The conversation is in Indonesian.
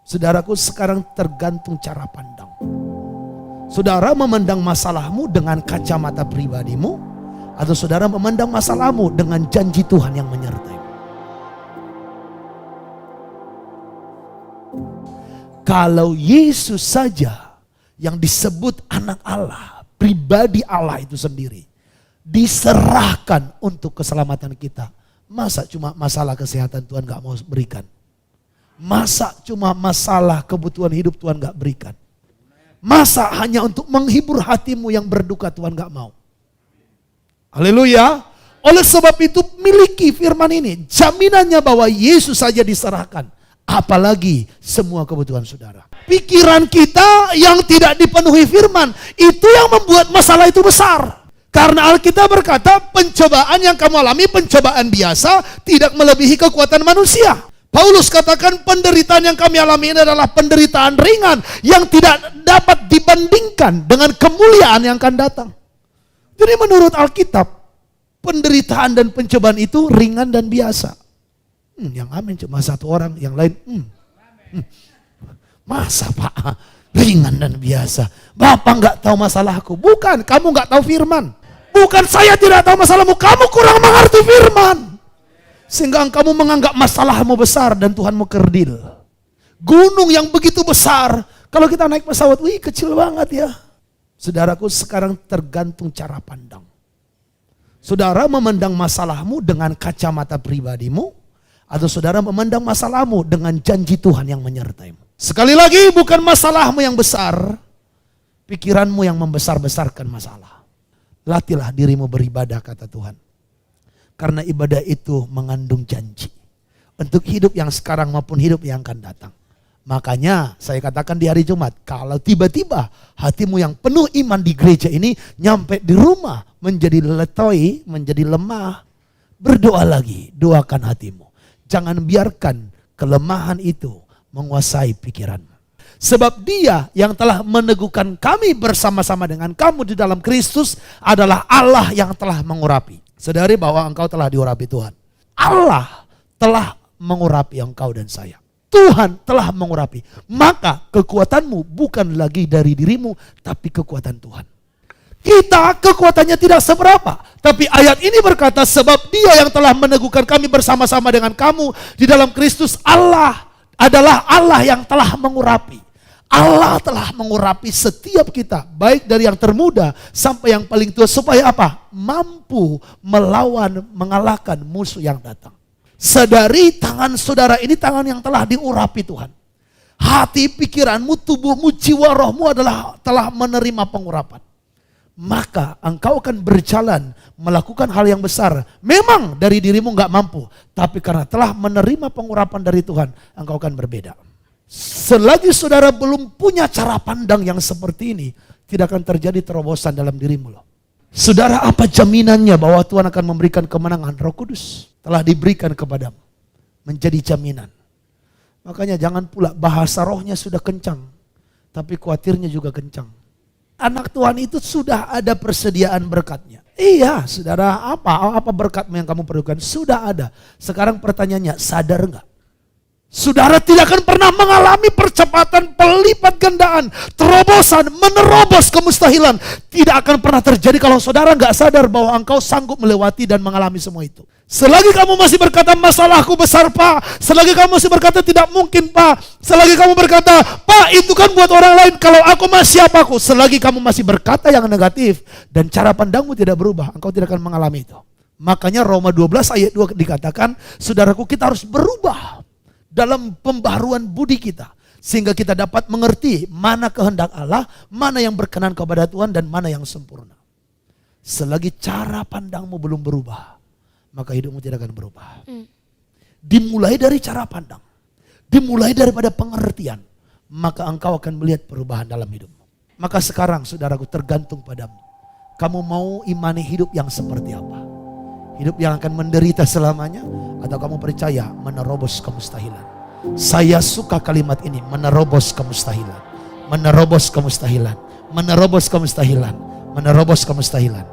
Saudaraku, sekarang tergantung cara pandang. Saudara memandang masalahmu dengan kacamata pribadimu, atau saudara memandang masalahmu dengan janji Tuhan yang menyertai. Kalau Yesus saja yang disebut anak Allah, pribadi Allah itu sendiri, diserahkan untuk keselamatan kita, masa cuma masalah kesehatan Tuhan gak mau berikan? Masa cuma masalah kebutuhan hidup Tuhan gak berikan? Masa hanya untuk menghibur hatimu yang berduka Tuhan gak mau? Haleluya. Oleh sebab itu miliki firman ini, jaminannya bahwa Yesus saja diserahkan, apalagi semua kebutuhan saudara. Pikiran kita yang tidak dipenuhi firman, itu yang membuat masalah itu besar. Karena Alkitab berkata, pencobaan yang kamu alami, pencobaan biasa, tidak melebihi kekuatan manusia. Paulus katakan, penderitaan yang kami alami ini adalah penderitaan ringan yang tidak dapat dibandingkan dengan kemuliaan yang akan datang. Jadi menurut Alkitab, penderitaan dan pencobaan itu ringan dan biasa. Yang amin cuma satu orang, yang lain masa Pak ringan dan biasa? Bapak nggak tahu masalahku. Bukan, kamu nggak tahu firman. Bukan saya tidak tahu masalahmu, kamu kurang mengerti firman. Sehingga kamu menganggap masalahmu besar dan Tuhanmu kerdil. Gunung yang begitu besar, kalau kita naik pesawat, wih kecil banget ya. Saudaraku, sekarang tergantung cara pandang. Saudara memandang masalahmu dengan kacamata pribadimu, atau saudara memandang masalahmu dengan janji Tuhan yang menyertaimu. Sekali lagi, bukan masalahmu yang besar, pikiranmu yang membesar-besarkan masalah. Latihlah dirimu beribadah, kata Tuhan. Karena ibadah itu mengandung janji untuk hidup yang sekarang maupun hidup yang akan datang. Makanya saya katakan di hari Jumat, kalau tiba-tiba hatimu yang penuh iman di gereja ini nyampe di rumah menjadi letoi, menjadi lemah, berdoa lagi, doakan hatimu. Jangan biarkan kelemahan itu menguasai pikiranmu. Sebab Dia yang telah meneguhkan kami bersama-sama dengan kamu di dalam Kristus adalah Allah yang telah mengurapi. Sadari bahwa engkau telah diurapi Tuhan. Allah telah mengurapi engkau dan saya. Tuhan telah mengurapi. Maka kekuatanmu bukan lagi dari dirimu, tapi kekuatan Tuhan. Kita kekuatannya tidak seberapa. Tapi ayat ini berkata, sebab Dia yang telah meneguhkan kami bersama-sama dengan kamu di dalam Kristus, Allah adalah Allah yang telah mengurapi. Allah telah mengurapi setiap kita, baik dari yang termuda sampai yang paling tua, supaya apa? Mampu melawan, mengalahkan musuh yang datang. Sadari tangan saudara ini tangan yang telah diurapi Tuhan. Hati, pikiranmu, tubuhmu, jiwa, rohmu adalah telah menerima pengurapan. Maka engkau akan berjalan melakukan hal yang besar. Memang dari dirimu gak mampu, tapi karena telah menerima pengurapan dari Tuhan, engkau akan berbeda. Selagi saudara belum punya cara pandang yang seperti ini, tidak akan terjadi terobosan dalam dirimu loh. Saudara, apa jaminannya bahwa Tuhan akan memberikan kemenangan? Roh Kudus telah diberikan kepadamu, menjadi jaminan. Makanya jangan pula bahasa rohnya sudah kencang, tapi khawatirnya juga kencang. Anak Tuhan itu sudah ada persediaan berkatnya. Iya saudara, apa berkatmu yang kamu perlukan? Sudah ada. Sekarang pertanyaannya, sadar enggak? Saudara tidak akan pernah mengalami percepatan, pelipat gandaan, terobosan, menerobos kemustahilan. Tidak akan pernah terjadi kalau saudara nggak sadar bahwa engkau sanggup melewati dan mengalami semua itu. Selagi kamu masih berkata masalahku besar Pak, selagi kamu masih berkata tidak mungkin Pak, selagi kamu berkata Pak itu kan buat orang lain, kalau aku mah siapaku. Selagi kamu masih berkata yang negatif dan cara pandangmu tidak berubah, engkau tidak akan mengalami itu. Makanya Roma 12 ayat 2 dikatakan, saudaraku, kita harus berubah dalam pembaharuan budi kita, sehingga kita dapat mengerti mana kehendak Allah, mana yang berkenan kepada Tuhan, dan mana yang sempurna. Selagi cara pandangmu belum berubah, maka hidupmu tidak akan berubah. Dimulai dari cara pandang, dimulai daripada pengertian, maka engkau akan melihat perubahan dalam hidupmu. Maka sekarang saudaraku, tergantung padamu. Kamu mau imani hidup yang seperti apa? Hidup yang akan menderita selamanya, atau kamu percaya menerobos kemustahilan? Saya suka kalimat ini, menerobos kemustahilan. Menerobos kemustahilan. Menerobos kemustahilan. Menerobos kemustahilan.